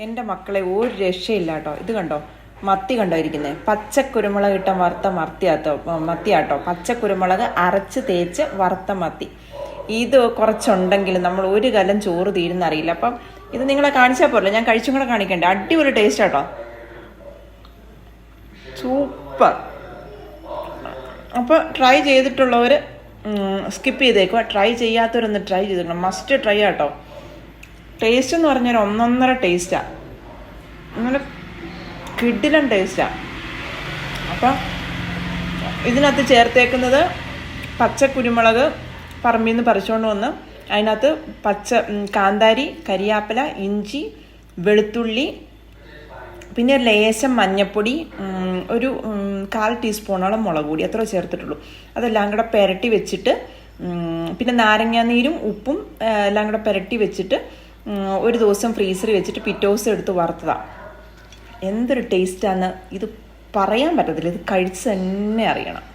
എൻ്റെ മക്കളെ ഒരു രക്ഷയില്ല കേട്ടോ. ഇത് കണ്ടോ, മത്തി കണ്ടോ ഇരിക്കുന്നത്, പച്ചക്കുരുമുളക് ഇട്ട വറുത്ത മത്തിയാട്ടോ. പച്ചക്കുരുമുളക് അരച്ച് തേച്ച് വറുത്ത മത്തി. ഇത് കുറച്ചുണ്ടെങ്കിൽ നമ്മൾ ഒരു കലം ചോറ് തീരുന്നറിയില്ല. അപ്പം ഇത് നിങ്ങളെ കാണിച്ചാൽ പോരല്ലോ, ഞാൻ കഴിച്ചും കൂടെ കാണിക്കണ്ടേ. അടിപൊളി ടേസ്റ്റ് കേട്ടോ, സൂപ്പർ. അപ്പോൾ ട്രൈ ചെയ്തിട്ടുള്ളവർ സ്കിപ്പ് ചെയ്തേക്കുക, ട്രൈ ചെയ്യാത്തവരൊന്ന് ട്രൈ ചെയ്തേക്കണം, മസ്റ്റ് ട്രൈ ആട്ടോ. ടേസ്റ്റ് എന്ന് പറഞ്ഞാൽ ഒന്നൊന്നര ടേസ്റ്റാണ്, നല്ല കിടിലൻ ടേസ്റ്റാണ്. അപ്പം ഇതിനകത്ത് ചേർത്തേക്കുന്നത് പച്ചക്കുരുമുളക് പറമ്പിൽ നിന്ന് പറിച്ചുകൊണ്ട് വന്ന് അതിനകത്ത് കാന്താരി, കരിയാപ്പില, ഇഞ്ചി, വെളുത്തുള്ളി, പിന്നെ ലേശം മഞ്ഞൾപ്പൊടി, ഒരു 1/4 ടീസ്പൂണോളം മുളക് പൊടി, അത്ര ചേർത്തിട്ടുള്ളൂ. അതെല്ലാം കൂടെ പുരട്ടി വെച്ചിട്ട്, പിന്നെ നാരങ്ങാനീരും ഉപ്പും എല്ലാം കൂടെ പുരട്ടി വെച്ചിട്ട് ഒരു ദിവസം ഫ്രീസറിൽ വെച്ചിട്ട് പിറ്റേ ദിവസം എടുത്ത് വറുത്തതാണ്. എന്തൊരു ടേസ്റ്റാണ് ഇത്, പറയാൻ പറ്റത്തില്ല. ഇത് കഴിച്ച് തന്നെ അറിയണം.